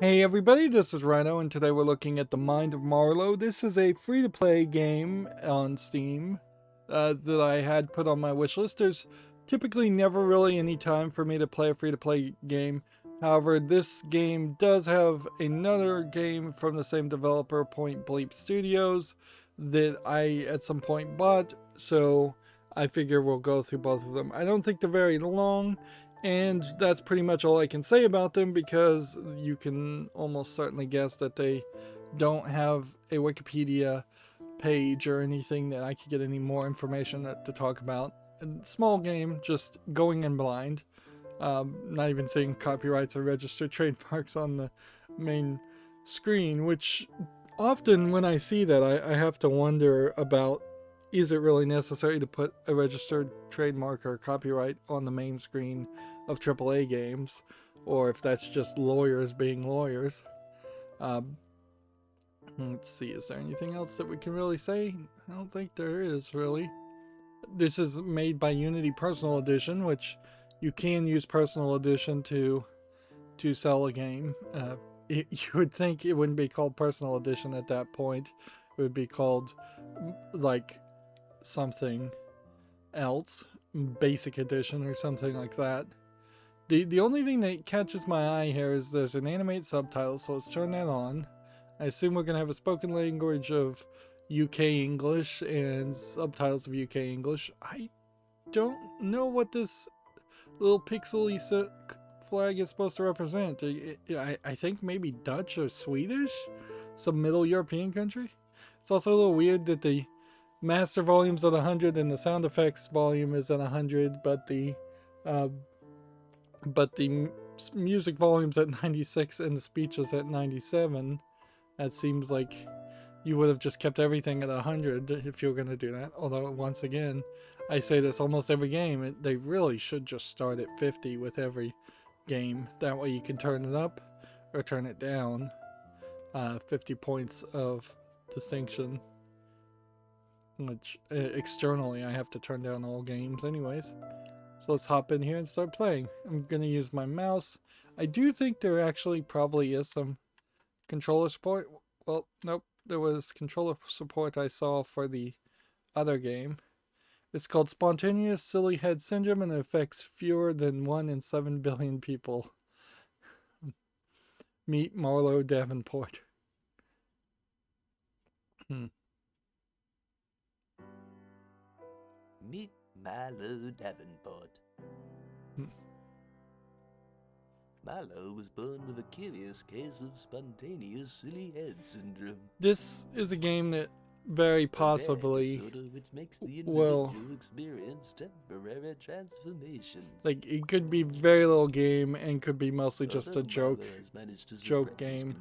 Hey everybody, this is Rydo, and today we're looking at the Mind of Marlo. This is a free-to-play game on Steam that I had put on my wish list. There's typically never really any time for me to play a free-to-play game. However, this game does have another game from the same developer, Point Bleep Studios, that I at some point bought, so I figure we'll go through both of them. I don't think they're very long. And that's pretty much all I can say about them because you can almost certainly guess that they don't have a Wikipedia page or anything that I could get any more information to talk about. A small game, just going in blind. Not even seeing copyrights or registered trademarks on the main screen, which often when I see that, I have to wonder about, is it really necessary to put a registered trademark or copyright on the main screen of AAA games, or if that's just lawyers being lawyers. Let's see, is there anything else that we can really say? I don't think there is, really. This is made by Unity Personal Edition, which you can use Personal Edition to sell a game. You would think it wouldn't be called Personal Edition at that point. It would be called, like, something else, Basic Edition or something like that. The only thing that catches my eye here is there's an animate subtitle, so let's turn that on. I assume we're going to have a spoken language of UK English and subtitles of UK English. I don't know what this little pixely flag is supposed to represent. I think maybe Dutch or Swedish? Some Middle European country? It's also a little weird that the master volume's at 100 and the sound effects volume is at 100, but the music volume's at 96 and the speech is at 97. That seems like you would have just kept everything at 100 if you were going to do that. Although, once again, I say this almost every game, they really should just start at 50 with every game. That way you can turn it up or turn it down. 50 points of distinction. Which, externally, I have to turn down all games anyways. So let's hop in here and start playing. I'm going to use my mouse. I do think there actually probably is some controller support. Well, nope. There was controller support I saw for the other game. It's called Spontaneous Silly Head Syndrome and it affects fewer than 1 in 7 billion people. Meet Marlo Davenport. Meet Marlo Davenport. Marlo was born with a curious case of spontaneous silly head syndrome. This is a game that very possibly which makes the individual experience temporary transformations. Like, it could be very little game and could be mostly just a joke game.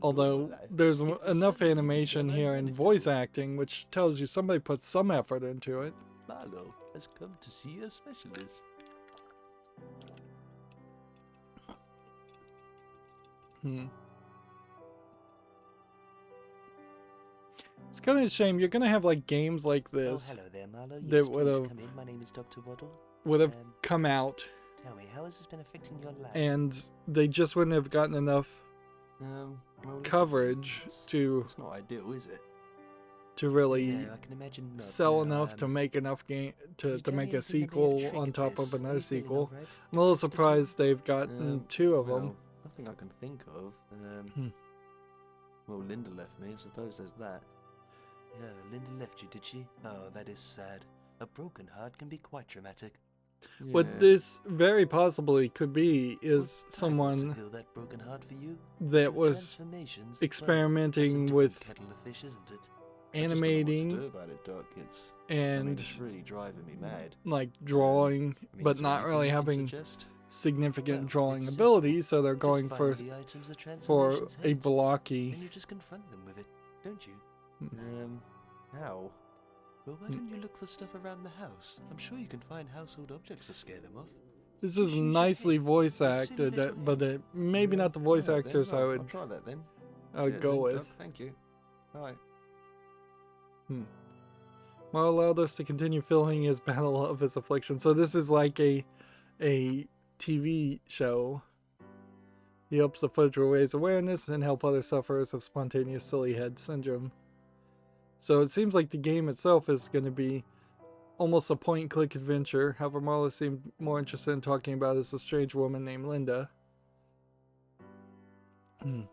Although there's enough animation here and voice acting which tells you somebody put some effort into it. Marlo has come to see a specialist. It's kind of a shame. You're gonna have like games like this. Oh, hello there, Marlo. That yes, would have come in. My name is Dr. Waddle. Would have come out. Tell me, how has this been affecting your life? And they just wouldn't have gotten enough coverage to. It's not ideal, is it? To really I can imagine not. sell enough to make enough game to make a sequel on top of another sequel. I'm a little surprised they've gotten 2 of them. Nothing I can think of. Well, Linda left me. I suppose there's that. Yeah, Linda left you, did she? Oh, that is sad. A broken heart can be quite traumatic. Yeah. What this very possibly could be is someone that broken heart for you? that was experimenting with fish, isn't it? animating and it's really driving me mad. Like drawing, but not really having significant drawing ability, so they're going for a blocky. And you just confront them with it, don't you? How? Well, why don't you look for stuff around the house? I'm sure you can find household objects to scare them off. This is nicely voice acted, but maybe not the voice actors I would. I'll try that then. I would go with. Thank you. Bye. Marlo allowed us to continue feeling his battle of his affliction. So this is like a TV show. He hopes the footage will raise awareness and help other sufferers of spontaneous silly head syndrome. So it seems like the game itself is going to be almost a point-and-click adventure. However, Marlo seemed more interested in talking about is a strange woman named Linda.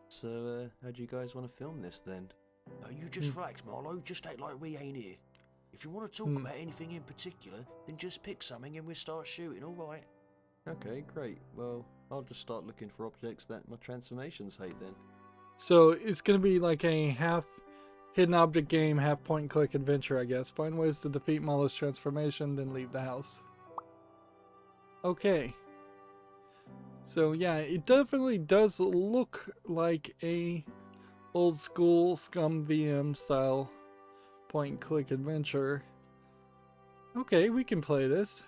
So, how do you guys want to film this then? You just relax, Marlo. Just act like we ain't here. If you want to talk about anything in particular, then just pick something and we'll start shooting, alright? Okay, great. Well, I'll just start looking for objects that my transformations hate then. So it's going to be like a half hidden object game, half point-and-click adventure, I guess. Find ways to defeat Marlo's transformation, then leave the house. Okay. So yeah, it definitely does look like a old school Scum VM style point-and-click adventure. Okay, we can play this.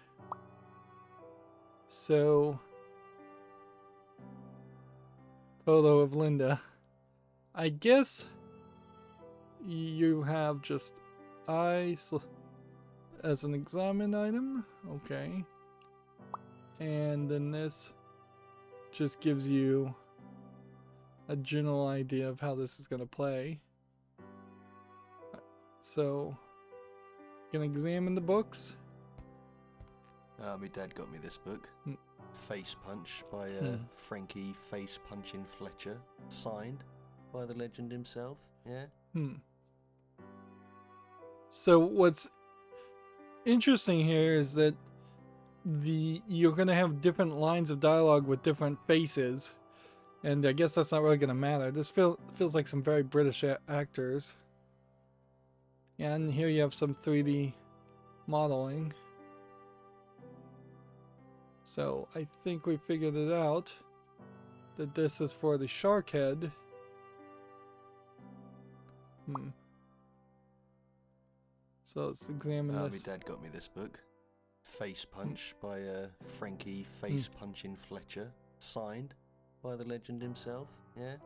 So, photo of Linda. I guess you have just eyes as an examine item. Okay. And then this just gives you a general idea of how this is going to play. So, you can examine the books. My dad got me this book. Face Punch by Frankie Face Punching Fletcher. Signed by the legend himself. Yeah? So what's interesting here is that you're going to have different lines of dialogue with different faces. And I guess that's not really going to matter. This feels like some very British actors. And here you have some 3D modeling. So I think we figured it out. That this is for the shark head. So let's examine this. My dad got me this book. Face Punch by Frankie Face Punching Fletcher. Signed by the legend himself. Yeah?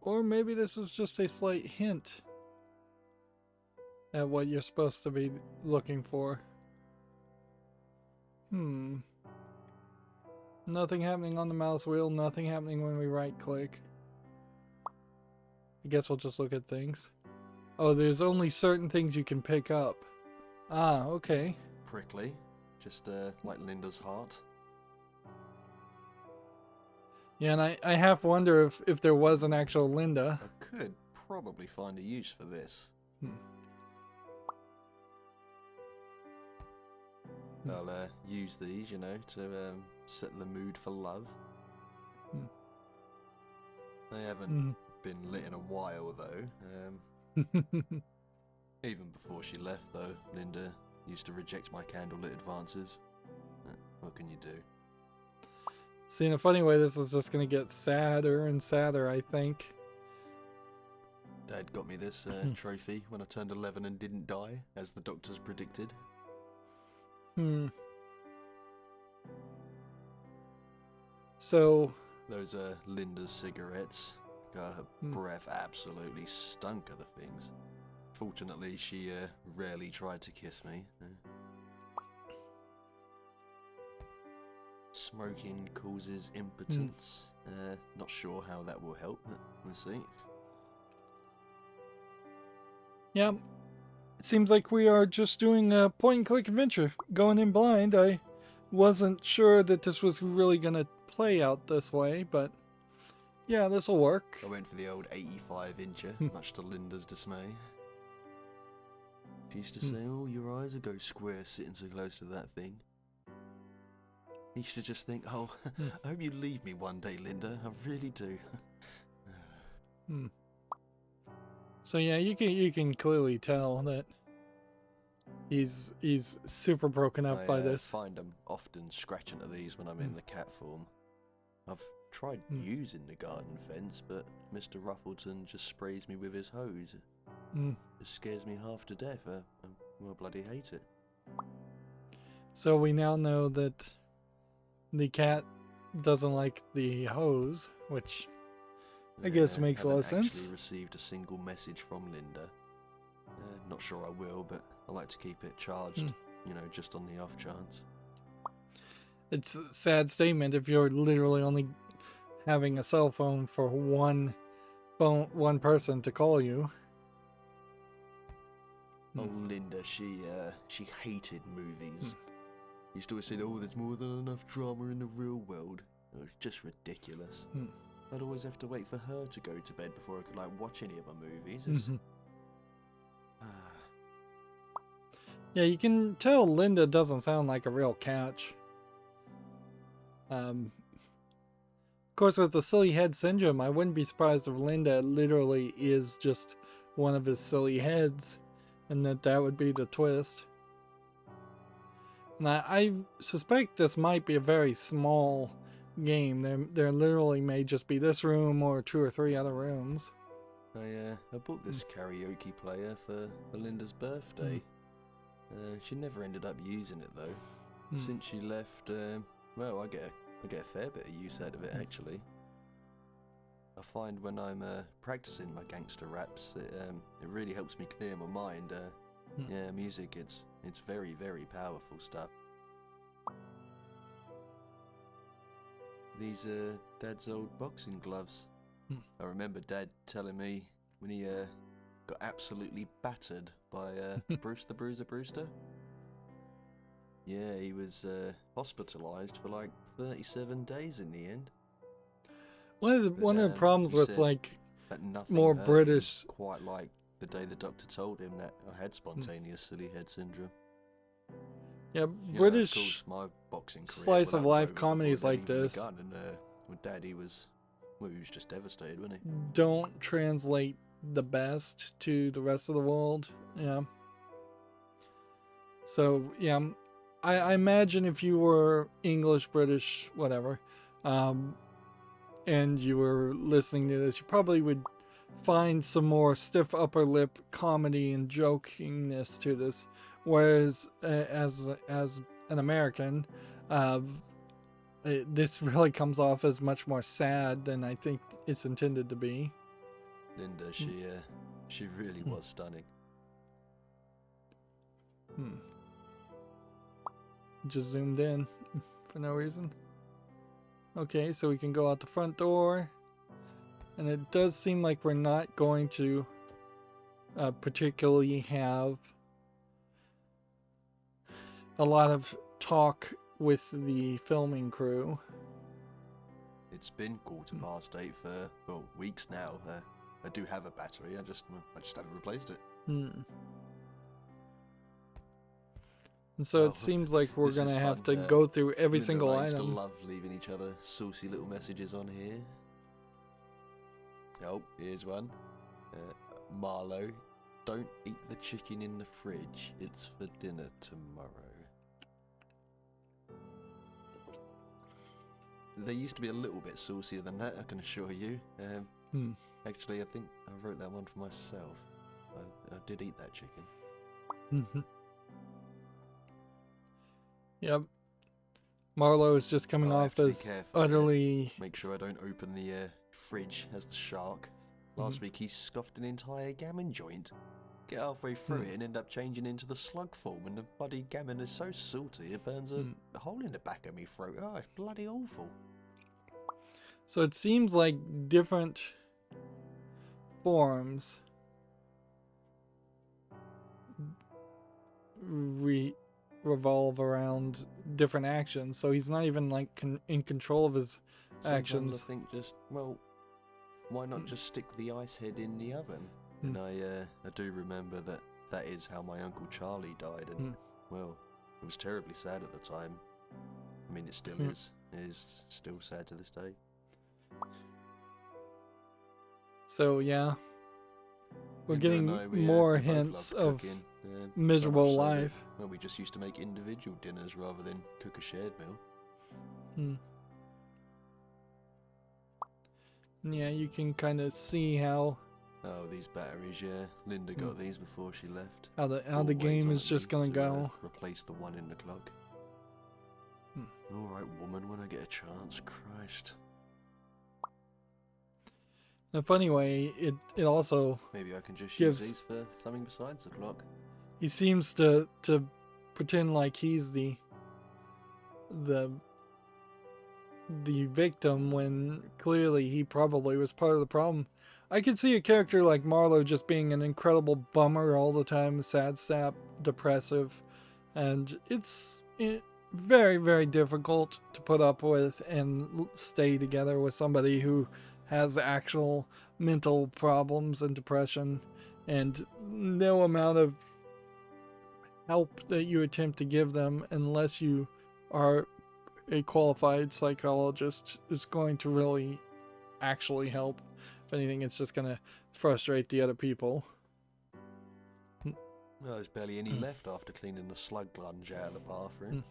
Or maybe this is just a slight hint at what you're supposed to be looking for. Nothing happening on the mouse wheel, nothing happening when we right click. I guess we'll just look at things. Oh, there's only certain things you can pick up. Ah, okay. Prickly. Just like Linda's heart. Yeah, and I half wonder if there was an actual Linda. I could probably find a use for this. I'll use these, you know, to set the mood for love. They haven't been lit in a while, though. Even before she left, though, Linda used to reject my candlelit advances. What can you do? See, in a funny way, this is just going to get sadder and sadder, I think. Dad got me this trophy when I turned 11 and didn't die, as the doctors predicted. So... Those are Linda's cigarettes. Her breath absolutely stunk of the things. Fortunately, she rarely tried to kiss me. Smoking causes impotence. Not sure how that will help, but we'll see. Yeah, it seems like we are just doing a point-and-click adventure. Going in blind, I wasn't sure that this was really going to play out this way, but yeah, this will work. I went for the old 85-incher, much to Linda's dismay. She used to say, oh, your eyes will go square sitting so close to that thing. I used to just think, oh, I hope you leave me one day, Linda. I really do. So yeah, you can clearly tell that he's super broken up by this. I find I'm often scratching at these when I'm in the cat form. I've tried using the garden fence, but Mr. Ruffleton just sprays me with his hose. It scares me half to death. I bloody hate it. So we now know that the cat doesn't like the hose, which I guess makes a lot of sense. I haven't actually received a single message from Linda. Not sure I will, but I like to keep it charged, you know, just on the off chance. It's a sad statement if you're literally only having a cell phone for one person to call you. Oh, Linda, she hated movies. Used to always say, oh, there's more than enough drama in the real world. It was just ridiculous. I'd always have to wait for her to go to bed before I could like watch any of my movies. Yeah, you can tell Linda doesn't sound like a real catch. Of course, with the silly head syndrome, I wouldn't be surprised if Linda literally is just one of his silly heads, and that would be the twist. And I suspect this might be a very small game. There literally may just be this room or 2 or 3 other rooms. I bought this karaoke player for Linda's birthday. She never ended up using it though. Since she left, well, I get a fair bit of use out of it actually. I find when I'm practicing my gangster raps, it really helps me clear my mind. Yeah, music, it's very, very powerful stuff. These are Dad's old boxing gloves. I remember Dad telling me when he got absolutely battered by Bruce the Bruiser Brewster. Yeah, he was hospitalised for like 37 days in the end. One of the problems with like more British, quite like the day the doctor told him that I had spontaneous silly head syndrome. Yeah, You British know, of course, my boxing career, slice well, of that was life over comedies before I'd like even this begun, and with Dad, he was just devastated, wasn't he? don't translate the best to the rest of the world. Yeah. So yeah, I imagine if you were English, British, whatever, and you were listening to this, you probably would find some more stiff upper lip comedy and jokingness to this. Whereas as an American, this really comes off as much more sad than I think it's intended to be. Linda, she really was stunning. Just zoomed in for no reason. Okay, so we can go out the front door. And it does seem like we're not going to particularly have a lot of talk with the filming crew. It's been 8:15 for, well, weeks now. I do have a battery, I just haven't replaced it. And so it seems like we're going to have to go through every single Linda and I item. used to love leaving each other saucy little messages on here. Oh, here's one. Marlo, don't eat the chicken in the fridge. It's for dinner tomorrow. They used to be a little bit saucier than that, I can assure you. Actually, I think I wrote that one for myself. I did eat that chicken. Yep. Marlo is just coming off as utterly... Make sure I don't open the fridge as the shark. Last week he scoffed an entire gammon joint. Get halfway through it and end up changing into the slug form, and the bloody gammon is so salty it burns a hole in the back of me throat. Oh, it's bloody awful. So it seems like different forms revolve around different actions. So he's not even like in control of his actions. Sometimes I think just, well, why not just stick the ice head in the oven? And I do remember that is how my Uncle Charlie died, and well, it was terribly sad at the time. I mean, it still is. It is still sad to this day. So yeah, we're getting we more both hints loved of cooking, miserable so much so life. that, well, we just used to make individual dinners rather than cook a shared meal. Yeah, you can kind of see how. Oh, these batteries, yeah. Linda got these before she left. How the Always game on is just gonna to, go. Replace the one in the clock. Alright, woman, when I get a chance, Christ. In a funny way, it also Maybe I can just gives, use these for something besides the clock. He seems to pretend like he's the the victim when clearly he probably was part of the problem. I could see a character like Marlo just being an incredible bummer all the time, sad sap, depressive, and it's very, very difficult to put up with and stay together with somebody who has actual mental problems and depression, and no amount of help that you attempt to give them, unless you are a qualified psychologist, is going to really actually help. If anything, it's just going to frustrate the other people. No, there's barely any left after cleaning the slug lunge out of the bathroom.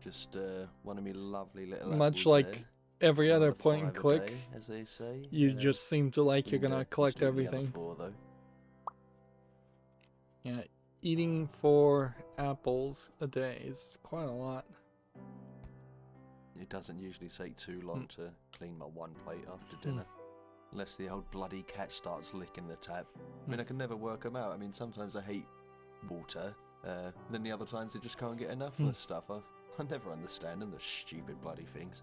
Just one of me lovely little Much apples like there. every other Another point and 5 a click, day, as they say. you just seem to like you're gonna collect still the other everything. 4, though. Yeah, eating 4 apples a day is quite a lot. It doesn't usually take too long to clean my 1 plate after dinner. Unless the old bloody cat starts licking the tap. I mean, I can never work them out. I mean, sometimes I hate water. Then the other times they just can't get enough of the stuff. I never understand them, the stupid bloody things.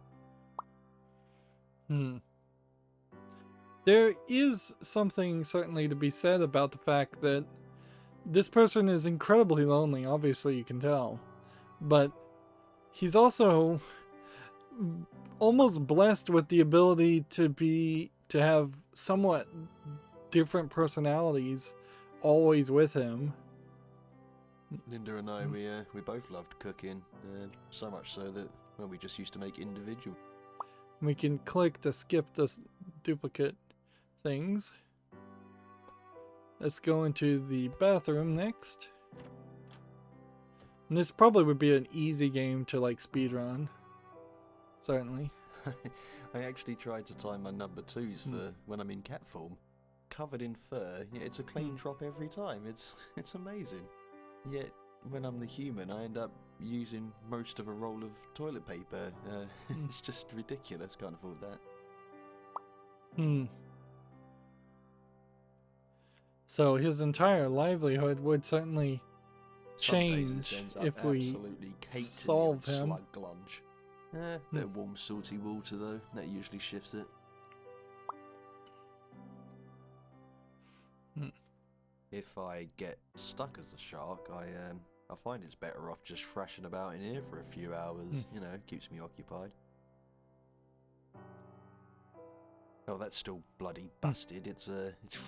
There is something certainly to be said about the fact that this person is incredibly lonely, obviously you can tell. But he's also almost blessed with the ability to have somewhat different personalities always with him. Linda and I, we both loved cooking, so much so that, well, we just used to make individual. We can click to skip the duplicate things. Let's go into the bathroom next. And this probably would be an easy game to like speedrun. Certainly. I actually tried to time my number 2s for when I'm in cat form. Covered in fur, it's a clean drop every time. It's amazing. Yet, when I'm the human, I end up using most of a roll of toilet paper. It's just ridiculous, can't afford that. So his entire livelihood would certainly change if we solve him. Slug lunge. Bit of warm, salty water though, that usually shifts it. If I get stuck as a shark, I find it's better off just thrashing about in here for a few hours. You know, keeps me occupied. Oh, that's still bloody busted. It's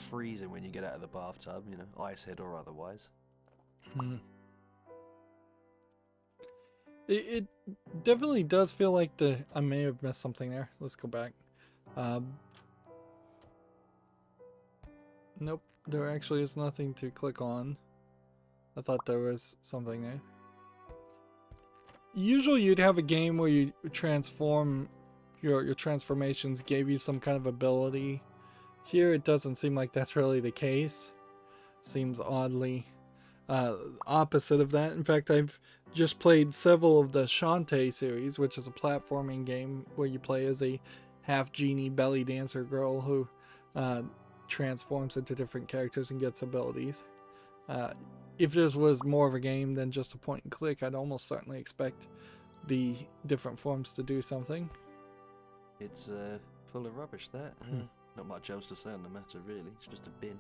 freezing when you get out of the bathtub, you know, ice head or otherwise. It definitely does feel like I may have missed something there. Let's go back. Nope, there actually is nothing to click on. I thought there was something there. Usually you'd have a game where you transform, your transformations gave you some kind of ability. Here it doesn't seem like that's really the case. Seems oddly opposite of that. In fact, I've just played several of the Shantae series, which is a platforming game where you play as a half genie belly dancer girl who transforms into different characters and gets abilities. If this was more of a game than just a point and click, I'd almost certainly expect the different forms to do something. It's full of rubbish, that. Not much else to say on the matter, really. It's just a bin.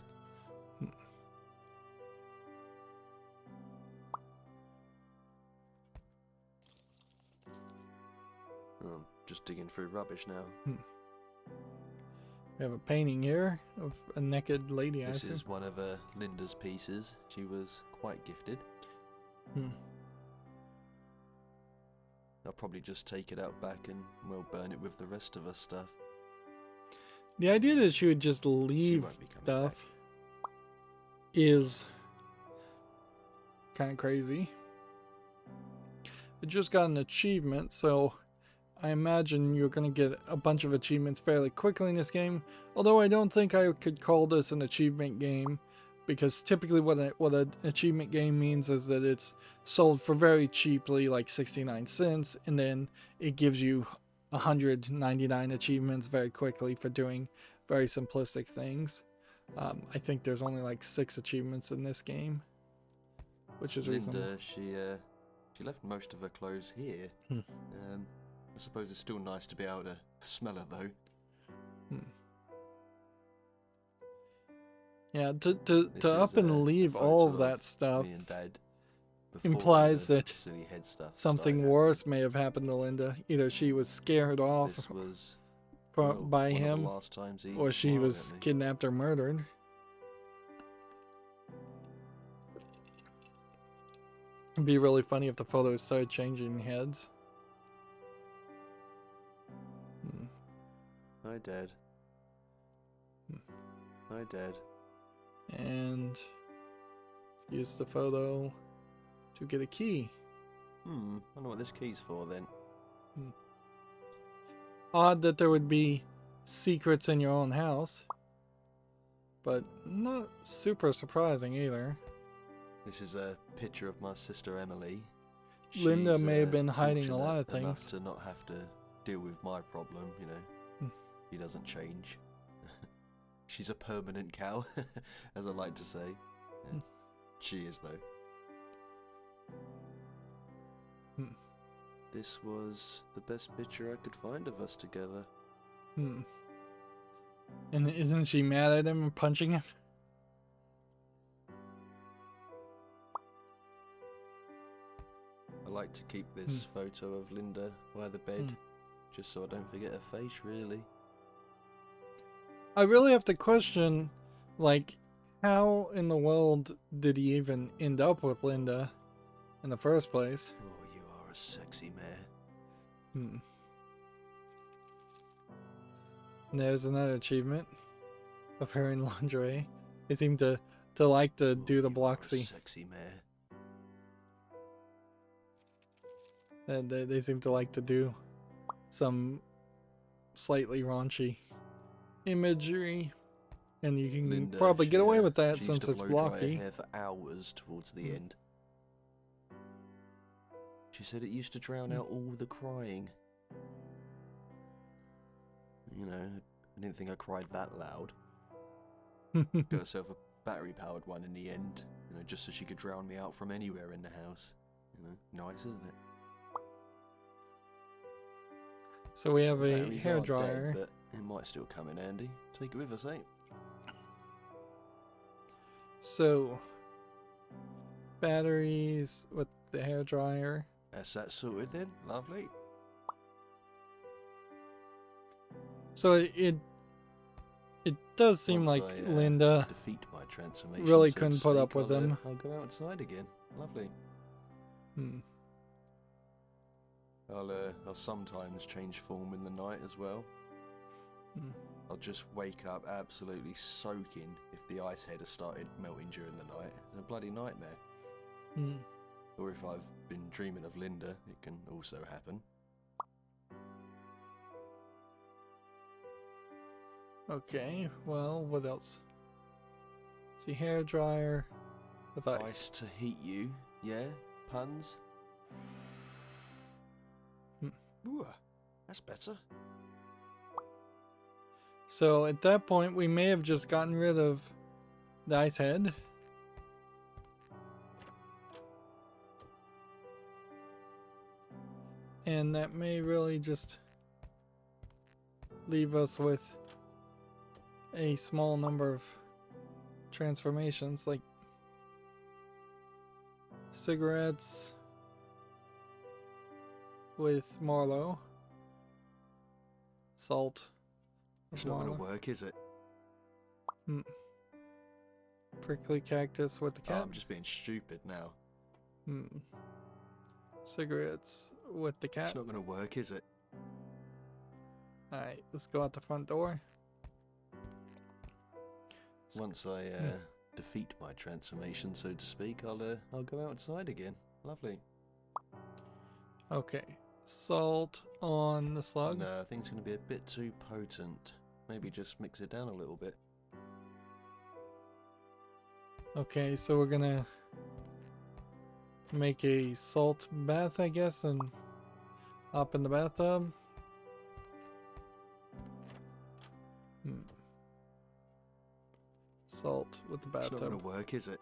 I'm just digging through rubbish now. We have a painting here of a naked lady. This is one of Linda's pieces. She was quite gifted. I'll probably just take it out back and we'll burn it with the rest of her stuff. The idea that she would just leave stuff is kind of crazy. It just got an achievement, so I imagine you're going to get a bunch of achievements fairly quickly in this game. Although I don't think I could call this an achievement game, because typically what an achievement game means is that it's sold for very cheaply, like 69 cents, and then it gives you 199 achievements very quickly for doing very simplistic things. I think there's only like 6 achievements in this game, which is reasonable. Linda, she left most of her clothes here. I suppose it's still nice to be able to smell her though. Yeah, to up and leave all of that stuff me and Dad implies that silly head stuff something worse may have happened to Linda. Either she was scared off by him, or she was kidnapped or murdered. It'd be really funny if the photos started changing heads. Hi, Dad. Hi, Dad. And use the photo to get a key. I wonder what this key's for then. Odd that there would be secrets in your own house, but not super surprising either. This is a picture of my sister Emily. Linda may have been hiding a lot of things. Enough to not have to deal with my problem, you know. He doesn't change. She's a permanent cow, as I like to say. Yeah. She is, though. This was the best picture I could find of us together. And isn't she mad at him and punching him? I like to keep this photo of Linda by the bed, just so I don't forget her face, really. I really have to question, like, how in the world did he even end up with Linda in the first place? Oh, you are a sexy mare. There's another achievement of her in lingerie. They seem to like to do the Bloxy. Sexy mare. And they seem to like to do some slightly raunchy imagery, and you can Linda, probably get away with that since it's blocky. blocky. Her hair for hours towards the end. She said it used to drown out all the crying. You know, I didn't think I cried that loud. Got herself a battery-powered one in the end, you know, just so she could drown me out from anywhere in the house. You know, nice, isn't it? So we have a Batteries hair aren't dryer. dead, but it might still come in handy. Take it with us, eh? So batteries with the hair dryer. That's that sorted then. Lovely. So it does seem Once like I, Linda defeat my transformation, really so to couldn't put up speak, with him. I'll go outside again. Lovely. I'll sometimes change form in the night as well. I'll just wake up absolutely soaking if the ice head has started melting during the night. It's a bloody nightmare. Or if I've been dreaming of Linda, it can also happen. Okay, well, what else? Let's see, hair dryer with ice. Ice to heat you, yeah? Puns? Ooh, that's better. So at that point, we may have just gotten rid of the ice head. And that may really just leave us with a small number of transformations, like cigarettes with Marlo, salt. It's not going to work, is it? Prickly cactus with the cat. Oh, I'm just being stupid now. Cigarettes with the cat. It's not going to work, is it? Alright, let's go out the front door. Once I defeat my transformation, so to speak, I'll go outside again. Lovely. Okay, salt on the slug. No, I think it's going to be a bit too potent. Maybe just mix it down a little bit. Okay, so we're gonna make a salt bath, I guess, and hop in the bathtub. Salt with the It's not bathtub. going to work, is it?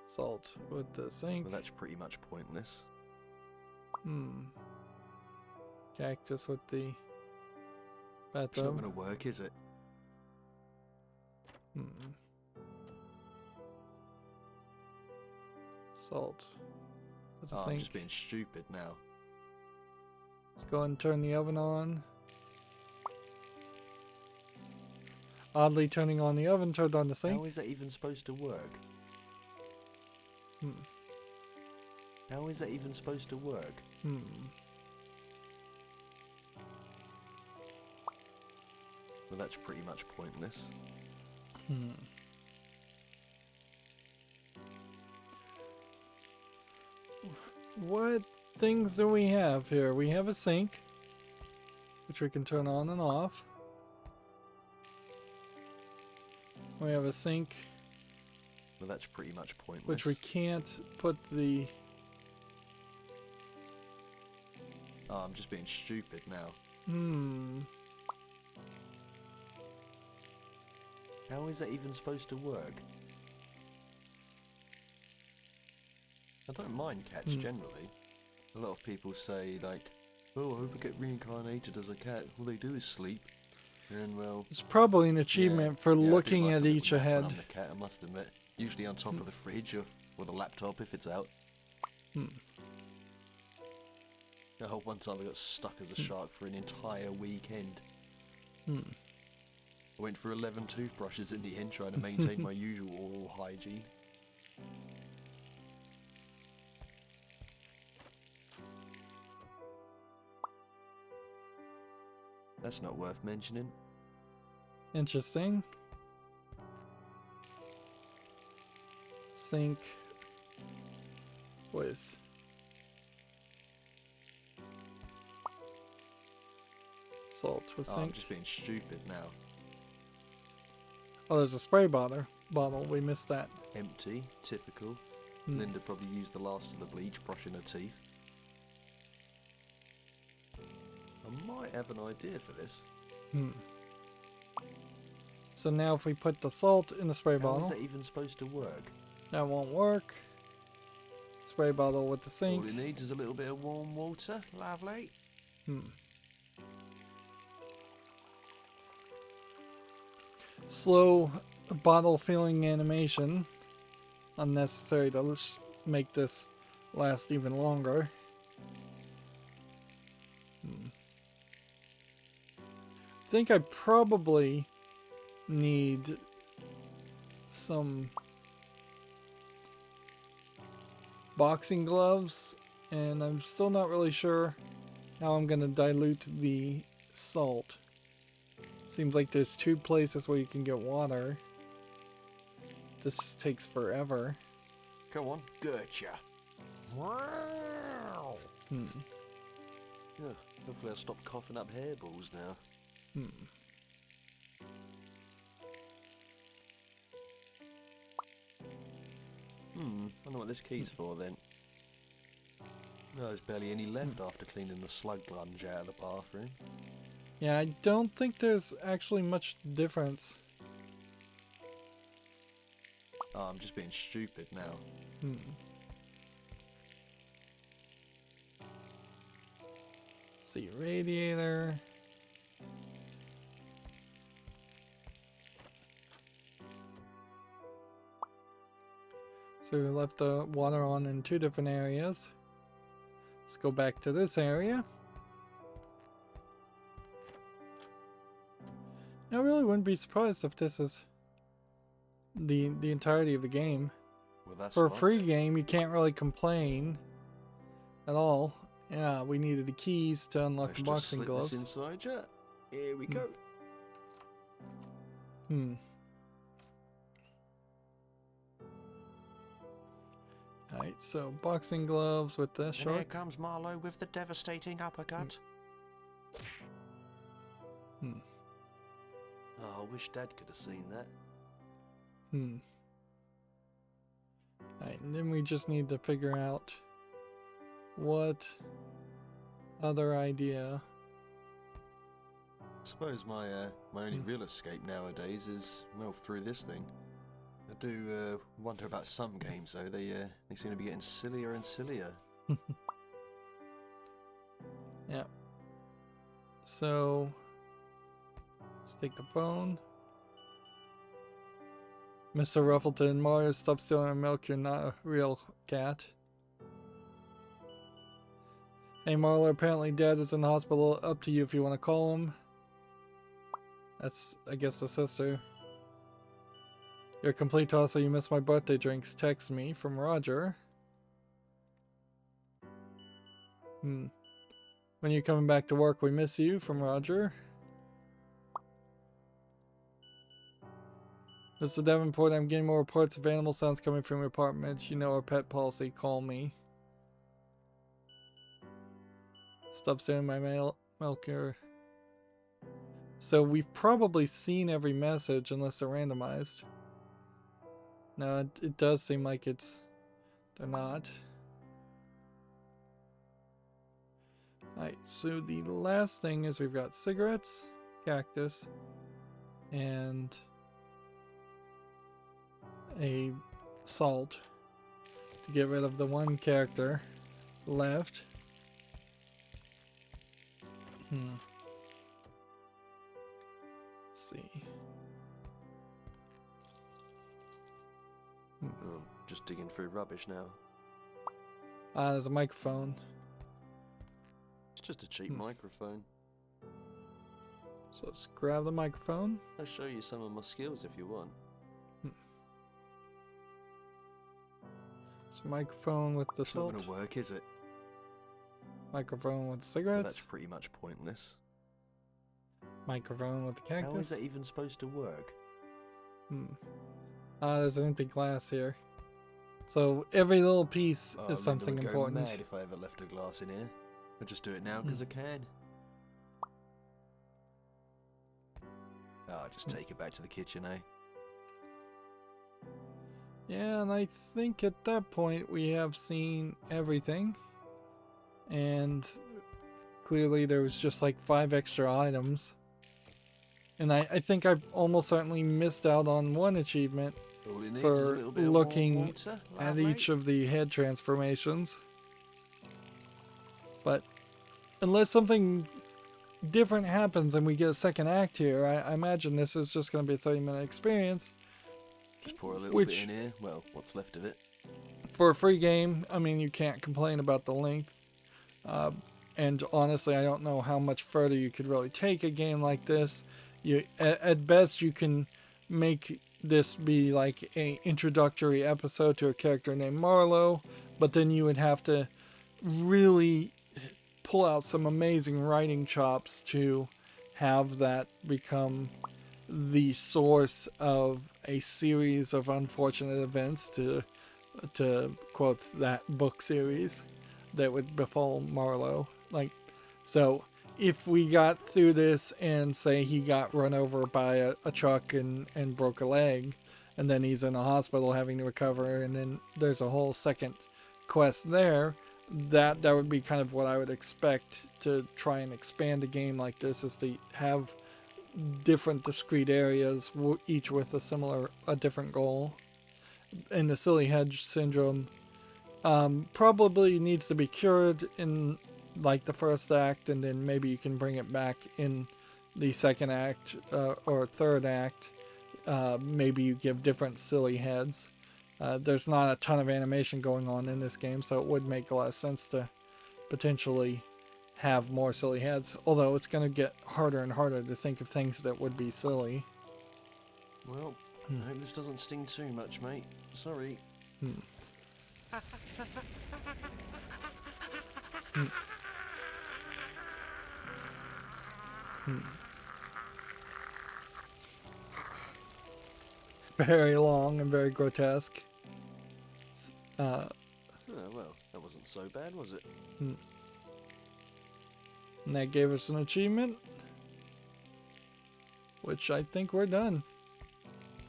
Salt with the sink. Well, that's pretty much pointless. Cactus with the It's not bathtub. going to work, is it? Salt with the Oh, sink. I'm just being stupid now. Let's go ahead and turn the oven on. Oddly turning on the oven turned on the sink. How is that even supposed to work? How is that even supposed to work? Well, that's pretty much pointless. What things do we have here? We have a sink, which we can turn on and off. We have a sink, Well, that's pretty much pointless. which we can't put the... Oh, I'm just being stupid now. How is that even supposed to work? I don't mind cats generally. A lot of people say like, oh, I hope I get reincarnated as a cat. All they do is sleep. And well, It's probably an achievement for I do looking like at a little each nap when ahead. I'm the cat, I must admit. Usually on top of the fridge or the laptop if it's out. Oh, one time I got stuck as a shark for an entire weekend. I went for 11 toothbrushes in the end trying to maintain my usual oral hygiene. That's not worth mentioning. Interesting. Sink with salt with Oh, I'm sink. just being stupid now. Oh, there's a spray bottle. We missed that. Empty, typical. Linda probably used the last of the bleach brushing her teeth. I might have an idea for this. So now if we put the salt in the spray How bottle, is that even supposed to work? that won't work. Spray bottle with the sink. All it needs is a little bit of warm water. Lovely. Slow bottle filling animation. Unnecessary to make this last even longer. I think I probably need some boxing gloves, and I'm still not really sure how I'm going to dilute the salt. Seems like there's 2 places where you can get water. This just takes forever. Go on. Gotcha. Wow. Yeah, hopefully I'll stop coughing up hairballs now. I know what this key's for then. No, there's barely any left after cleaning the slug lunge out of the bathroom. Yeah, I don't think there's actually much difference. Oh, I'm just being stupid now. See, radiator. So we left the water on in 2 different areas. Let's go back to this area. I really wouldn't be surprised if this is the entirety of the game. Well, that's For a nice. free game, you can't really complain at all. Yeah, we needed the keys to unlock Let's the just boxing slip gloves. this inside you. Here we go. Alright, so boxing gloves with the And short. here comes Marlo with the devastating uppercut. Oh, I wish Dad could have seen that. Alright, and then we just need to figure out what other idea suppose my only real escape nowadays is, well, through this thing. I do wonder about some games though. They seem to be getting sillier and sillier. Yeah. So let's take the phone. Mr. Ruffleton, Mario, stop stealing our milk. You're not a real cat. Hey Marlo, apparently Dad is in the hospital. Up to you if you want to call him. That's, I guess, the sister. You're a complete tosser. You missed my birthday drinks. Text me from Roger. When you're coming back to work, we miss you from Roger. Mr. Davenport, I'm getting more reports of animal sounds coming from your apartment. You know our pet policy. Call me. Stop stealing my milk here. So we've probably seen every message unless they're randomized. No, it does seem like they're not. Alright, so the last thing is we've got cigarettes, cactus, and a salt to get rid of the one character left. Let's see. Oh, just digging through rubbish now. There's a microphone. It's just a cheap microphone. So let's grab the microphone. I'll show you some of my skills if you want. It's a microphone with the It's salt. not going to work, is it? Microphone with the Well, cigarettes. that's pretty much pointless. Microphone with the cactus. How is that even supposed to work? There's an empty glass here. So every little piece Oh, is Linda something would important. Go mad if I ever left a glass in here. I'll just do it now because I can. I'll just take it back to the kitchen, eh? Yeah, and I think at that point we have seen everything. And clearly there was just like 5 extra items. And I think I've almost certainly missed out on one achievement All it needs is a for little bit of looking warm water, at lovely. each of the head transformations. But unless something different happens and we get a second act here, I imagine this is just going to be a 30-minute experience. Just pour a little bit in here. Well, what's left of it. For a free game, I mean, you can't complain about the length. And honestly, I don't know how much further you could really take a game like this. At best, you can make this be like an introductory episode to a character named Marlo, but then you would have to really pull out some amazing writing chops to have that become the source of a series of unfortunate events, to quote that book series that would befall Marlo. So if we got through this and say he got run over by a truck and broke a leg, and then he's in a hospital having to recover, and then there's a whole second quest there, that would be kind of what I would expect to try and expand a game like this, is to have different discrete areas, each with a different goal. And the silly head syndrome probably needs to be cured in like the first act, and then maybe you can bring it back in the second act or third act. Maybe you give different silly heads. There's not a ton of animation going on in this game, so it would make a lot of sense to potentially have more silly heads, although it's going to get harder and harder to think of things that would be silly. Well, I hope this doesn't sting too much, mate. Sorry. Very long and very grotesque. Oh, well, that wasn't so bad, was it? And that gave us an achievement, which I think we're done.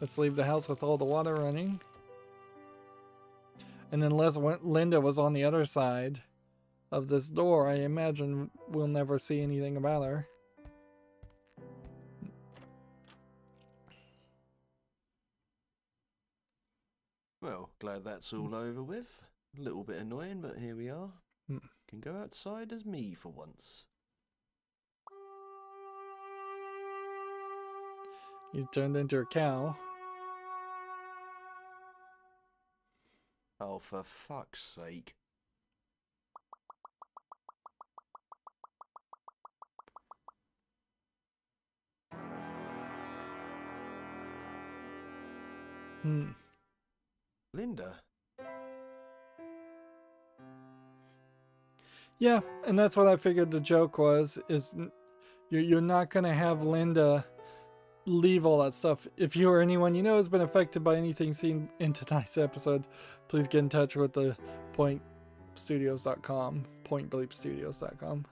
Let's leave the house with all the water running. And unless Linda was on the other side of this door, I imagine we'll never see anything about her. Well, glad that's all over with. A little bit annoying, but here we are. Can go outside as me for once. You turned into a cow. Oh, for fuck's sake. Linda? Yeah, and that's what I figured the joke was, is you're not going to have Linda leave all that stuff. If you or anyone you know has been affected by anything seen in tonight's episode, please get in touch with the pointstudios.com, pointbleepstudios.com.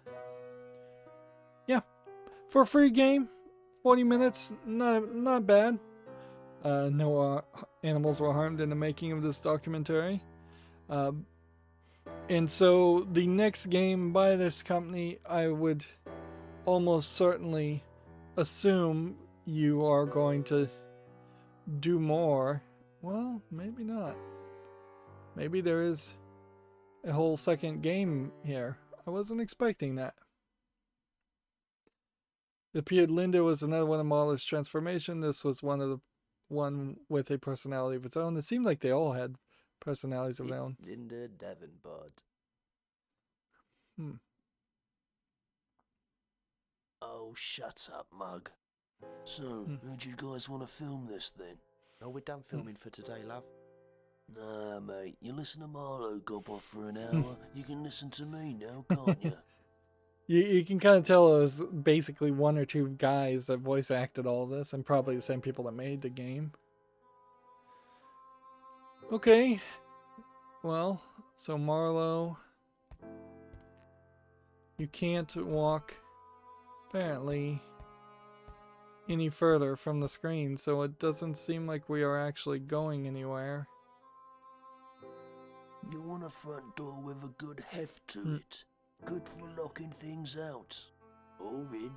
Yeah, for a free game, 40 minutes, not bad. No animals were harmed in the making of this documentary. And so the next game by this company, I would almost certainly assume you are going to do more. Well, maybe not. Maybe there is a whole second game here. I wasn't expecting that. It appeared Linda was another one of Marlo's transformation. This was one with a personality of its own. It seemed like they all had personalities of their own. Linda Davenport. Oh, shut up, mug. So, how'd you guys want to film this then? Oh, we're done filming for today, love. Nah, mate, you listen to Marlo gob off for an hour, you can listen to me now, can't you? You can kind of tell it was basically one or two guys that voice acted all this, and probably the same people that made the game. Okay. Well, so Marlo, you can't walk, apparently, any further from the screen, so it doesn't seem like we are actually going anywhere. You want a front door with a good heft to it. Good for locking things out. Orin,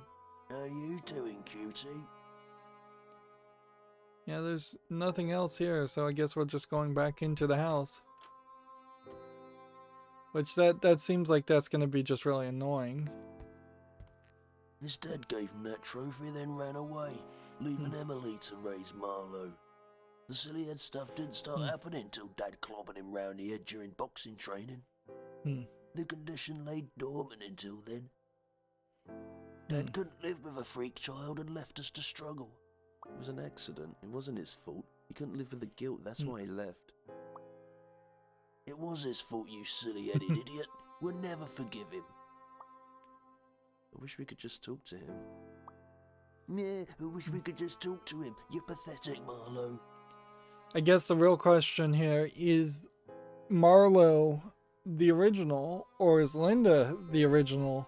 how you doing, cutie? Yeah, there's nothing else here, so I guess we're just going back into the house. Which that seems like that's going to be just really annoying. His dad gave him that trophy, then ran away, leaving Emily to raise Marlo. The silly head stuff didn't start happening till Dad clobbing him round the head during boxing training. The condition lay dormant until then. Dad couldn't live with a freak child and left us to struggle. It was an accident. It wasn't his fault. He couldn't live with the guilt. That's why he left. It was his fault, you silly-headed idiot. We'll never forgive him. I wish we could just talk to him. Yeah, I wish we could just talk to him. You're pathetic, Marlo. I guess the real question here is Marlo the original, or is Linda the original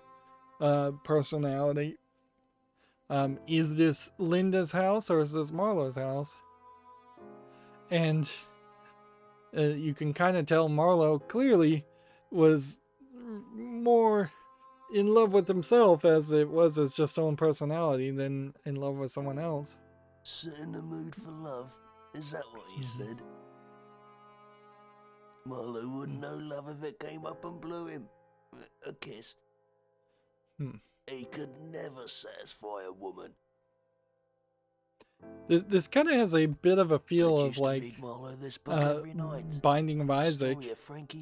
personality? Is this Linda's house or is this Marlo's house? And you can kind of tell Marlo clearly was more in love with himself as it was as just own personality than in love with someone else. Set in the mood for love? Is that what he said? Marlo wouldn't know love if it came up and blew him. A kiss. He could never satisfy a woman. This kind of has a bit of a feel of like Binding of Isaac,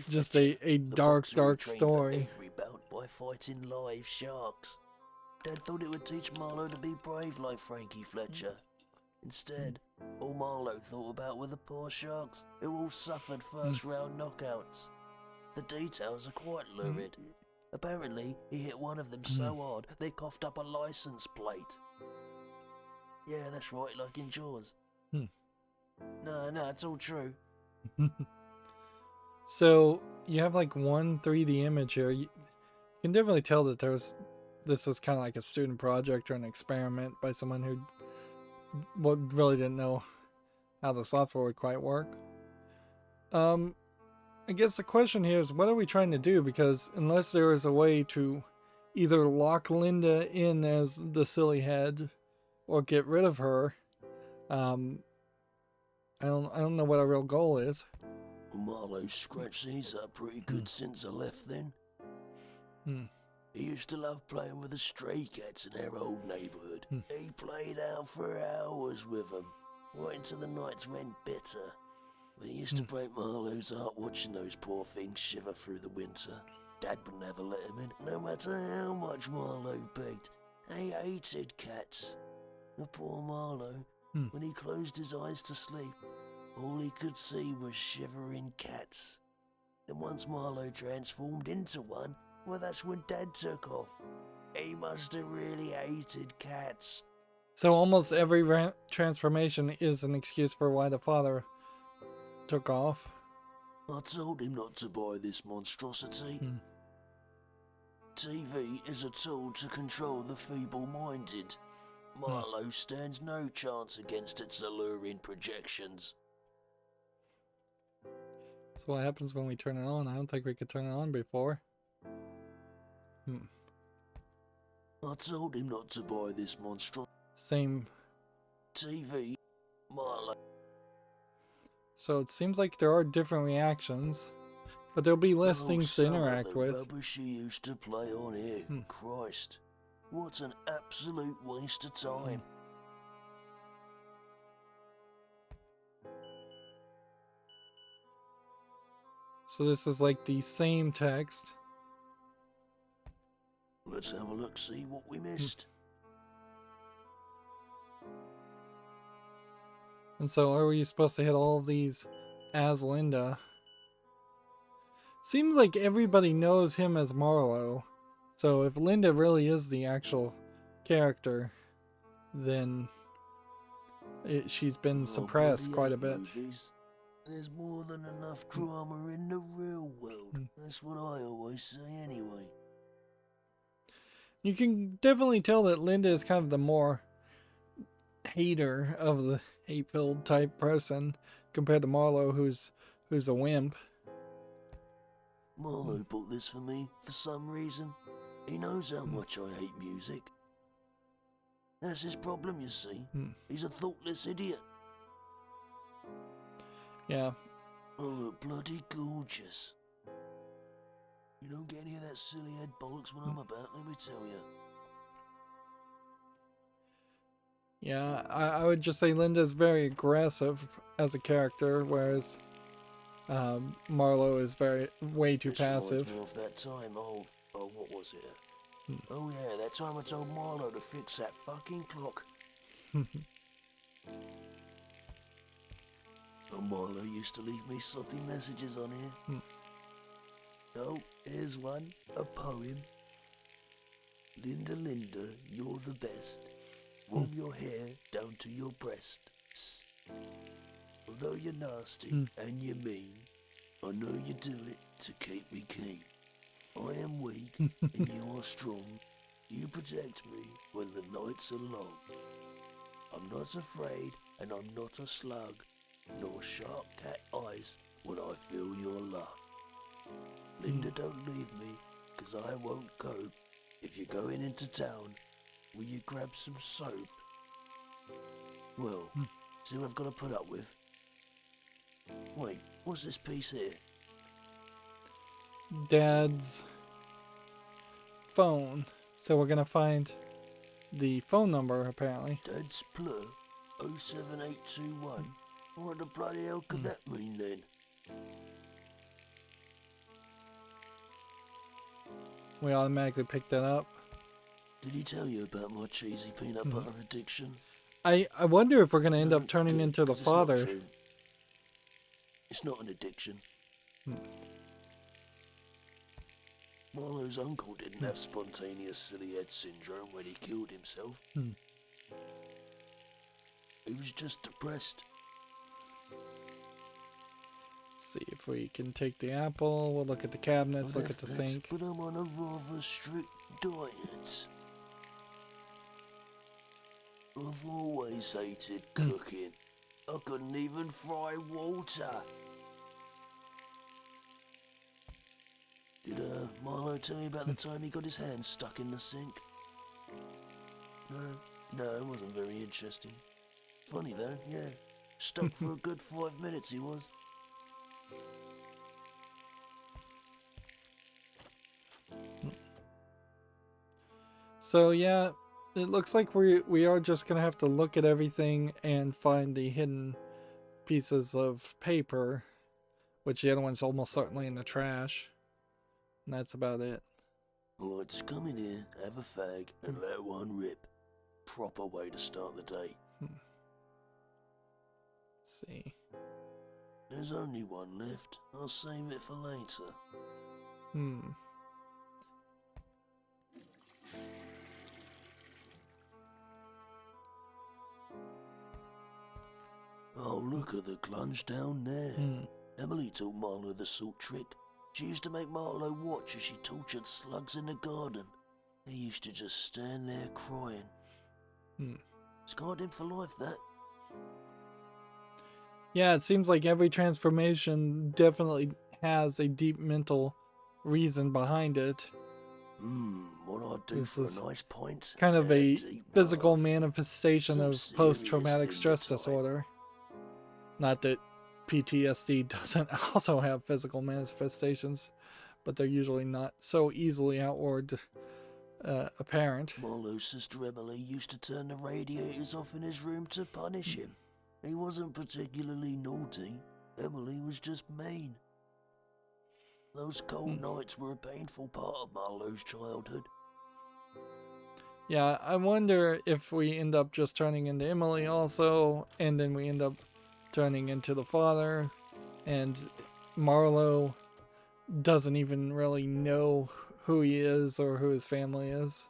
just a dark story. Every bout by fighting live sharks. Dad thought it would teach Marlo to be brave like Frankie Fletcher. Instead, all Marlo thought about were the poor sharks who all suffered first round knockouts. The details are quite lurid. Apparently, he hit one of them so hard they coughed up a license plate. Yeah, that's right, like in Jaws. No, it's all true. So, you have like one 3D image here. You can definitely tell that this was kind of like a student project or an experiment by someone who really didn't know how the software would quite work. I guess the question here is, what are we trying to do? Because unless there is a way to either lock Linda in as the silly head or get rid of her, I don't know what a real goal is. Well, Marlo's scratched these up pretty good since I left then. Hmm. He used to love playing with the stray cats in our old neighbourhood. He played out for hours with them, right until the nights went bitter. But it used to break Marlo's heart watching those poor things shiver through the winter. Dad would never let him in, no matter how much Marlo begged. He hated cats. The poor Marlo, when he closed his eyes to sleep, all he could see was shivering cats. Then once Marlo transformed into one, well, that's when Dad took off. He must have really hated cats. So almost every transformation is an excuse for why the father took off. I told him not to buy this monstrosity. TV is a tool to control the feeble-minded. Marlo stands no chance against its alluring projections. So what happens when we turn it on? I don't think we could turn it on before. I told him not to buy this monstrosity. Same. TV, Marlo. So it seems like there are different reactions, but there'll be less things to interact some of with. the rubbish you used to play on here. Christ, what an absolute waste of time. So this is like the same text. Let's have a look, see what we missed. And so are you supposed to hit all of these as Linda? Seems like everybody knows him as Marlo. So if Linda really is the actual character, then she's been suppressed quite a bit. Movies. There's more than enough drama in the real world. That's what I always say anyway. You can definitely tell that Linda is kind of the more hater of the hate-filled type person compared to Marlo, who's a wimp. Marlo bought this for me for some reason. He knows how much I hate music. That's his problem, you see. He's a thoughtless idiot. Yeah. I look bloody gorgeous. You don't get any of that silly head bollocks when I'm about, let me tell you. Yeah, I would just say Linda's very aggressive as a character, whereas Marlo is way too passive. Reminds me of that time, what was it? Oh yeah, that time I told Marlo to fix that fucking clock. And Marlo used to leave me soppy messages on here. Oh, here's one, a poem. Linda, Linda, you're the best. Warm your hair down to your breasts. Although you're nasty and you're mean, I know you do it to keep me keen. I am weak and you are strong. You protect me when the nights are long. I'm not afraid and I'm not a slug, nor sharp cat eyes when I feel your love. Linda, don't leave me, 'cause I won't cope. If you're going into town, will you grab some soap? Well, see what I've got to put up with? Wait, what's this piece here? Dad's phone. So we're gonna find the phone number, apparently. Dad's plur 07821. What the bloody hell could that mean then? We automatically picked that up. Did he tell you about my cheesy peanut butter addiction? I wonder if we're gonna end up turning Good, into the 'cause it's not father. true. It's not an addiction. Marlo's uncle didn't have spontaneous silly head syndrome when he killed himself. He was just depressed. See if we can take the apple. We'll look at the cabinets, look at the I've left sink. But I'm on a rather strict diet. I've always hated cooking. I couldn't even fry water. Did Marlo tell you about the time he got his hand stuck in the sink? No, it wasn't very interesting. Funny though, yeah. Stuck for a good 5 minutes he was. So yeah, it looks like we are just gonna have to look at everything and find the hidden pieces of paper, which the other one's almost certainly in the trash. And that's about it. Alright, just come in here, have a fag, and let one rip. Proper way to start the day. Let's see. There's only one left. I'll save it for later. Oh, look at the clunge down there. Emily taught Marlo the salt trick. She used to make Marlo watch as she tortured slugs in the garden. He used to just stand there crying. Scarred him for life, that. Yeah, it seems like every transformation definitely has a deep mental reason behind it. What I'd do for a nice pint. Kind of a physical bath. manifestation Some of serious post-traumatic in stress the time. disorder. Not that PTSD doesn't also have physical manifestations, but they're usually not so easily outward apparent. Marlo's sister Emily used to turn the radiators off in his room to punish him. He wasn't particularly naughty. Emily was just mean. Those cold nights were a painful part of Marlo's childhood. Yeah, I wonder if we end up just turning into Emily also, and then we end up turning into the father, and Marlo doesn't even really know who he is or who his family is.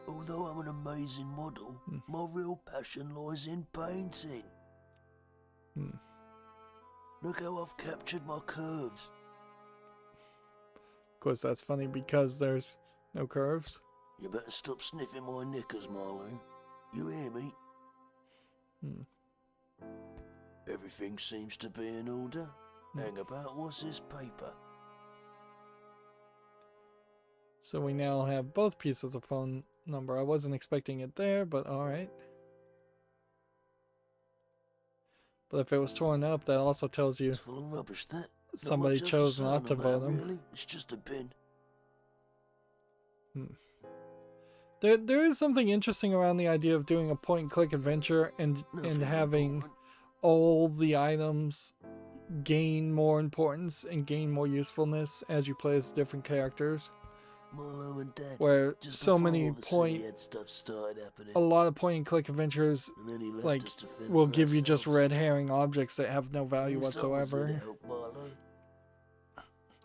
Although I'm an amazing model, my real passion lies in painting. Look how I've captured my curves. Of course, that's funny because there's no curves. You better stop sniffing my knickers, Marlo. You hear me? Everything seems to be in order. Hang about, what's this paper? So we now have both pieces of phone number. I wasn't expecting it there, but alright. But if it was torn up, that also tells you It's full of rubbish, that. somebody Not much chose else not to on vote that, him. really. It's just a bin. There is something interesting around the idea of doing a point-and-click adventure and Nothing having important. all the items gain more importance and gain more usefulness as you play as different characters. Marlo and Dad. Where Just so before many all the silly head stuff started happening. a lot of point-and-click adventures And then he left like us to fend will for give you just ourselves. red herring objects that have no value At least I was here to whatsoever. help Marlo.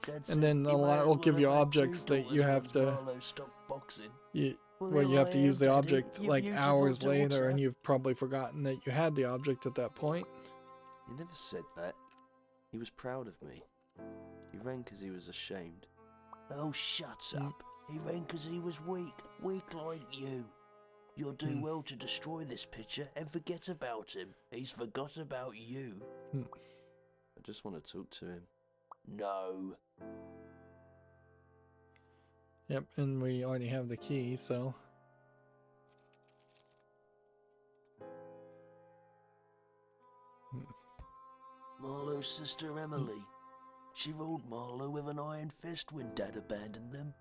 Dad said And then he a lot might will as give well you have had objects two that you daughters have once to Marlo stopped boxing. Well, where there you have I to use am, the Daddy, object your like beautiful hours later, daughter. and you've probably forgotten that you had the object at that point. He never said that. He was proud of me. He ran because he was ashamed. Oh, shut up. He ran because he was weak. Weak like you. You'll do well to destroy this picture and forget about him. He's forgot about you. I just want to talk to him. No. Yep, and we already have the key, so Marlo's sister Emily. She ruled Marlo with an iron fist when Dad abandoned them.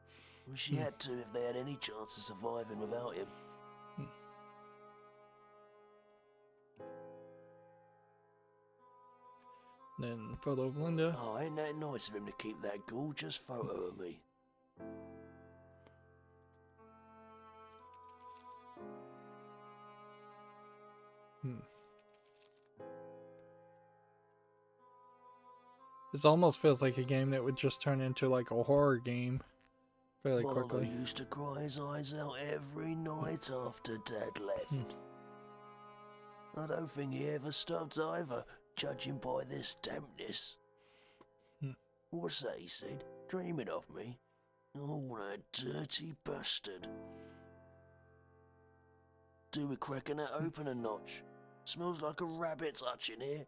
Well, she had to if they had any chance of surviving without him. then photo of Linda. Oh, ain't that nice of him to keep that gorgeous photo of me? This almost feels like a game that would just turn into like a horror game fairly quickly. Marlo used to cry his eyes out every night after Dad left. I don't think he ever stopped either, judging by this dampness. What's that he said? Dreaming of me? Oh, that dirty bastard. Do we cracking that open a notch? Smells like a rabbit's hutch in here.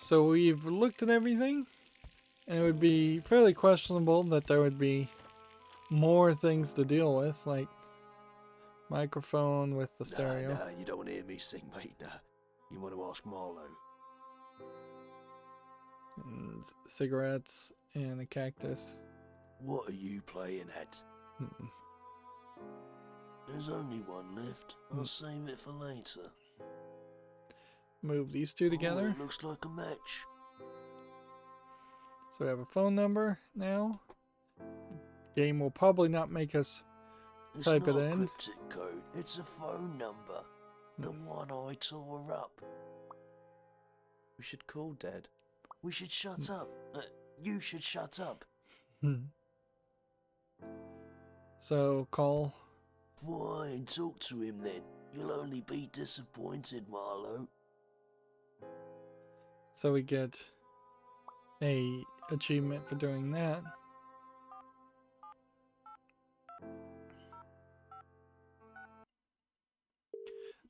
So we've looked at everything, and it would be fairly questionable that there would be more things to deal with, like microphone with the stereo. Nah, you don't want to hear me sing, mate. Nah, you want to ask Marlo. And cigarettes and a cactus. What are you playing at? Hmm. There's only one left. I'll save it for later. Move these two together. Oh, it looks like a match. So we have a phone number now. Game will probably not make us It's type not it a in. cryptic code. It's a phone number. The one I tore up. We should call Dad. We should shut up. You should shut up. So call. Fine, talk to him then. You'll only be disappointed, Marlo. So we get a achievement for doing that.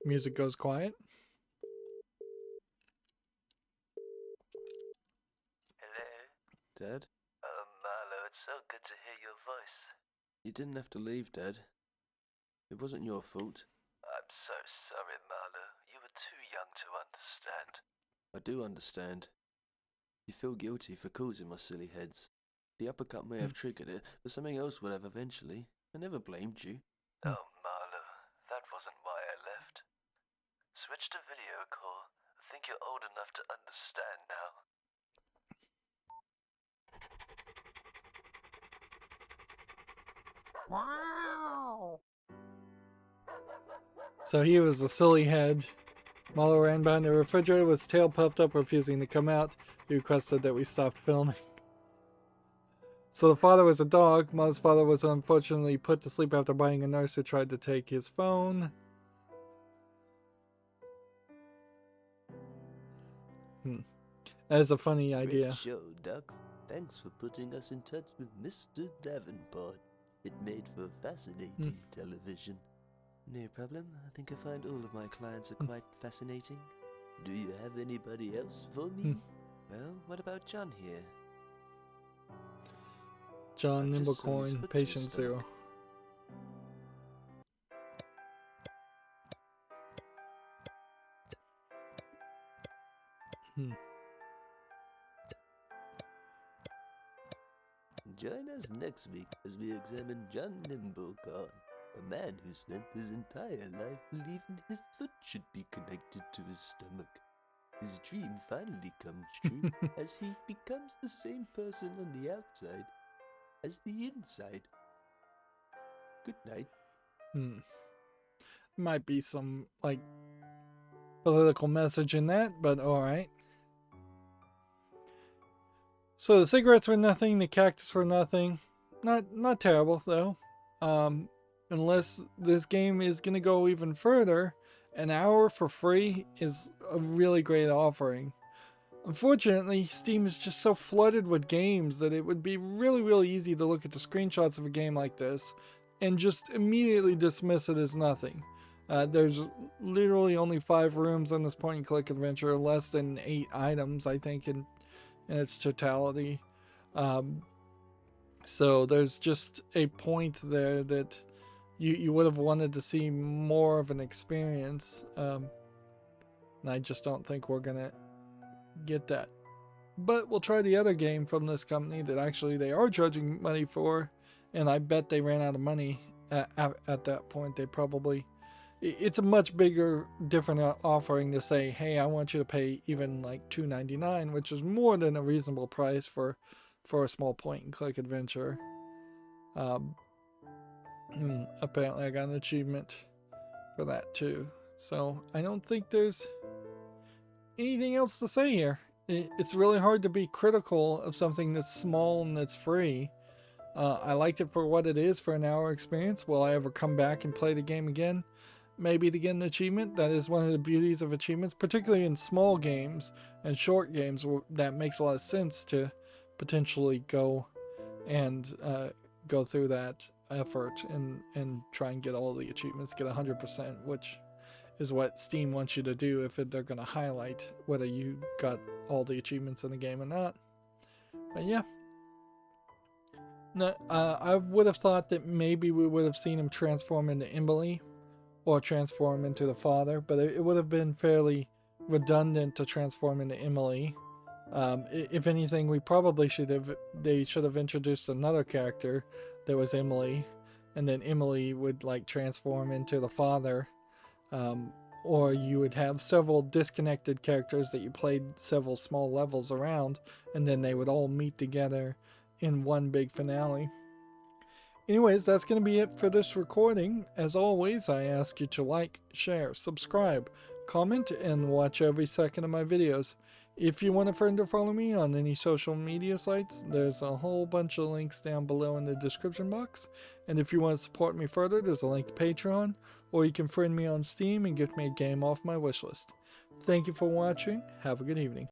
Music goes quiet. Hello? Dad? Marlo, it's so good to hear your voice. You didn't have to leave, Dad. It wasn't your fault. I'm so sorry, Marlo. You were too young to understand. I do understand. You feel guilty for causing my silly heads. The uppercut may have triggered it, but something else would have eventually. I never blamed you. Oh, Marlo, that wasn't why I left. Switch to video call. I think you're old enough to understand now. Wow! So he was a silly head. Marlo ran behind the refrigerator with his tail puffed up, refusing to come out. He requested that we stop filming. So the father was a dog. Marlo's father was unfortunately put to sleep after biting a nurse who tried to take his phone. That is a funny idea. Great show, Doc. Thanks for putting us in touch with Mr. Davenport. It made for fascinating television. No problem. I think I find all of my clients are quite fascinating. Do you have anybody else for me? Well, what about John here? John I just saw his Nimblecoin, foot patient just zero. Join us next week as we examine John Nimblecorn, a man who spent his entire life believing his foot should be connected to his stomach. His dream finally comes true as he becomes the same person on the outside as the inside. Good night. Might be some, like, political message in that, but alright. So the cigarettes were nothing, the cactus were nothing. Not terrible, though. Unless this game is going to go even further, an hour for free is a really great offering. Unfortunately, Steam is just so flooded with games that it would be really, really easy to look at the screenshots of a game like this and just immediately dismiss it as nothing. There's literally only 5 rooms on this point-and-click adventure, less than 8 items, I think, in its totality. So there's just a point there that you would have wanted to see more of an experience. And I just don't think we're going to get that. But we'll try the other game from this company that actually they are charging money for. And I bet they ran out of money at that point. They probably... It's a much bigger, different offering to say, hey, I want you to pay even like $2.99, which is more than a reasonable price for a small point-and-click adventure. Apparently I got an achievement for that too. So I don't think there's anything else to say here. It's really hard to be critical of something that's small and that's free. I liked it for what it is, for an hour experience. Will I ever come back and play the game again? Maybe to get an achievement. That is one of the beauties of achievements, particularly in small games and short games. That makes a lot of sense to potentially go and go through that effort and try and get all the achievements, get 100%, which is what Steam wants you to do if they're going to highlight whether you got all the achievements in the game or not. But yeah, No, I would have thought that maybe we would have seen him transform into Emily or transform into the father, but it would have been fairly redundant to transform into Emily. If anything, they should have introduced another character that was Emily, and then Emily would like transform into the father. Um, or you would have several disconnected characters that you played several small levels around, and then they would all meet together in one big finale. Anyways, that's going to be it for this recording. As always, I ask you to like, share, subscribe, comment, and watch every second of my videos. If you want a friend to follow me on any social media sites, there's a whole bunch of links down below in the description box. And if you want to support me further, there's a link to Patreon, or you can friend me on Steam and give me a game off my wishlist. Thank you for watching. Have a good evening.